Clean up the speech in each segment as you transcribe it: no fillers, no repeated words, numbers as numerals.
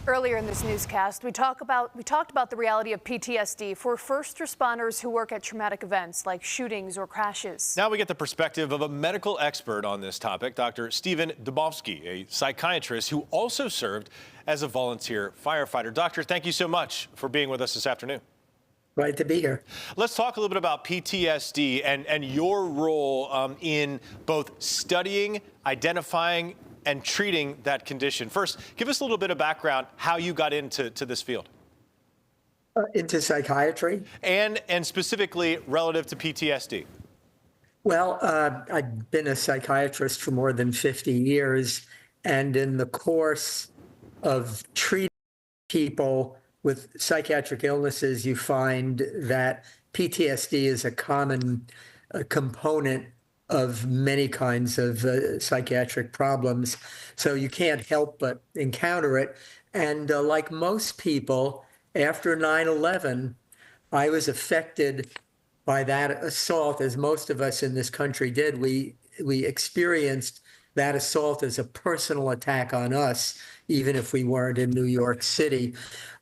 Earlier in this newscast, we talked about the reality of PTSD for first responders who work at traumatic events like shootings or crashes. Now we get the perspective of a medical expert on this topic, Dr. Stephen Dubovsky, a psychiatrist who also served as a volunteer firefighter. Doctor, thank you so much for being with us this afternoon. Glad to be here. Let's talk a little bit about PTSD and your role in both studying, identifying, and treating that condition. First, give us a little bit of background how you got into this field. Into psychiatry? And specifically relative to PTSD. Well, I've been a psychiatrist for more than 50 years, and in the course of treating people with psychiatric illnesses, you find that PTSD is a common component of many kinds of psychiatric problems. So you can't help but encounter it. And like most people, after 9/11, I was affected by that assault, as most of us in this country did. We experienced that assault as a personal attack on us, even if we weren't in New York City.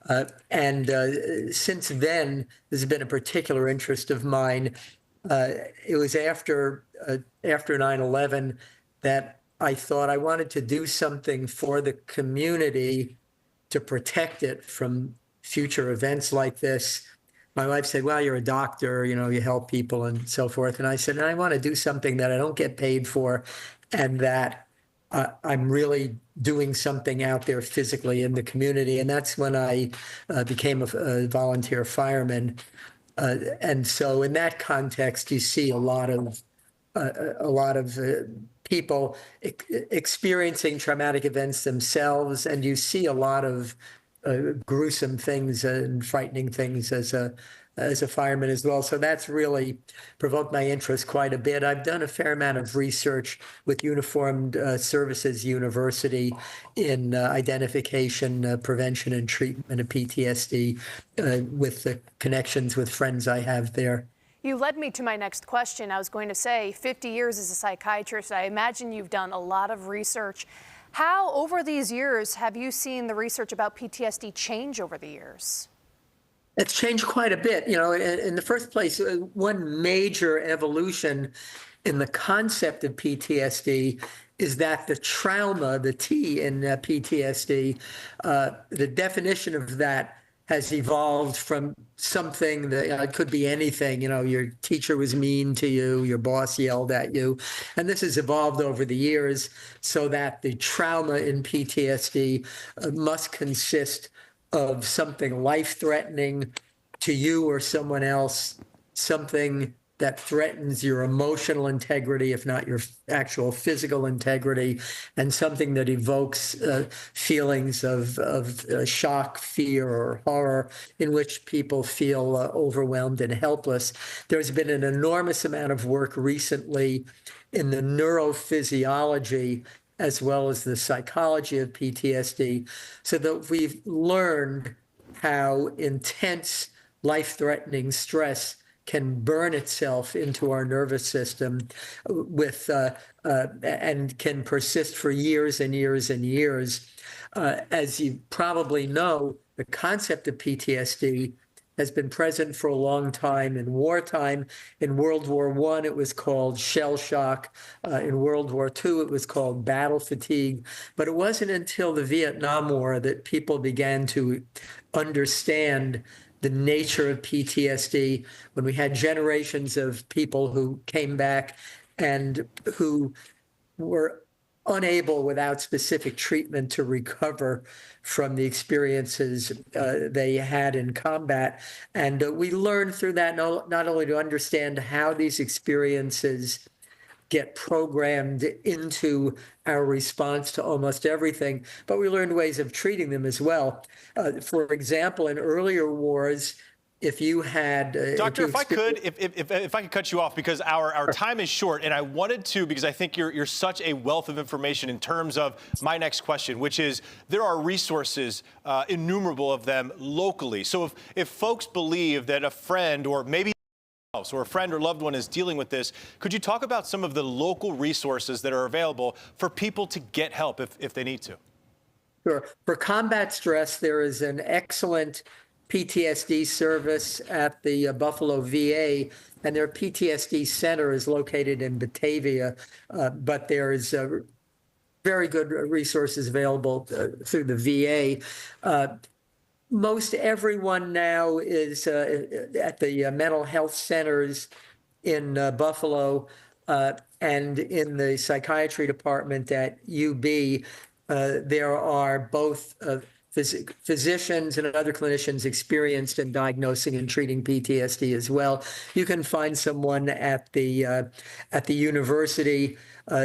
Since then, there's been a particular interest of mine. It was after 9/11 that I thought I wanted to do something for the community to protect it from future events like this. My wife said, well, you're a doctor, you help people and so forth. And I said, I want to do something that I don't get paid for and that I'm really doing something out there physically in the community. And that's when I became a volunteer fireman. And so in that context, you see a lot of people experiencing traumatic events themselves, and you see a lot of gruesome things and frightening things as a fireman as well. So that's really provoked my interest quite a bit. I've done a fair amount of research with Uniformed Services University in identification, prevention, and treatment of PTSD with the connections with friends I have there. You led me to my next question. I was going to say 50 years as a psychiatrist. I imagine you've done a lot of research. How, over these years, have you seen the research about PTSD change over the years? It's changed quite a bit. In the first place, one major evolution in the concept of PTSD is that the trauma, the T in PTSD, the definition of that has evolved from something that it could be anything. Your teacher was mean to you, your boss yelled at you. And this has evolved over the years so that the trauma in PTSD must consist of something life-threatening to you or someone else, something that threatens your emotional integrity, if not your actual physical integrity, and something that evokes feelings of shock, fear, or horror, in which people feel overwhelmed and helpless. There's been an enormous amount of work recently in the neurophysiology as well as the psychology of PTSD, so that we've learned how intense, life-threatening stress can burn itself into our nervous system and can persist for years and years and years. As you probably know, the concept of PTSD has been present for a long time in wartime. In World War I, it was called shell shock. In World War II, it was called battle fatigue. But it wasn't until the Vietnam War that people began to understand the nature of PTSD, when we had generations of people who came back and who were unable, without specific treatment, to recover from the experiences they had in combat. And we learned through that not only to understand how these experiences get programmed into our response to almost everything, but we learned ways of treating them as well. For example, in earlier wars, if you had Doctor, if I could cut you off, because our time is short, and I wanted to, because I think you're such a wealth of information in terms of my next question, which is there are resources, innumerable of them locally. So if folks believe that a friend or maybe or a friend or loved one is dealing with this, could you talk about some of the local resources that are available for people to get help if they need to? Sure. For combat stress, there is an excellent PTSD service at the Buffalo VA, and their PTSD center is located in Batavia, but there is very good resources available through the VA. Most everyone now is at the mental health centers in Buffalo and in the psychiatry department at UB. There are both physicians and other clinicians experienced in diagnosing and treating PTSD as well. You can find someone at the university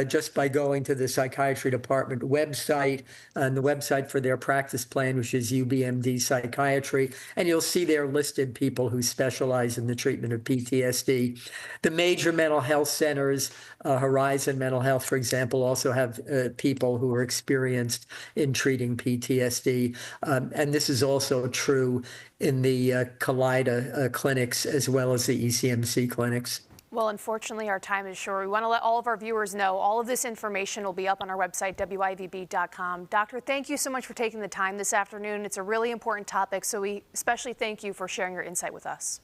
just by going to the psychiatry department website and the website for their practice plan, which is UBMD Psychiatry, and you'll see there listed people who specialize in the treatment of PTSD. The major mental health centers, Horizon Mental Health, for example, also have people who are experienced in treating PTSD, and this is also true in the Kaleida clinics as well as the ECMC clinics. Well, unfortunately, our time is short. We want to let all of our viewers know all of this information will be up on our website, WIVB.com. Doctor, thank you so much for taking the time this afternoon. It's a really important topic, so we especially thank you for sharing your insight with us.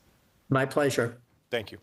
My pleasure. Thank you.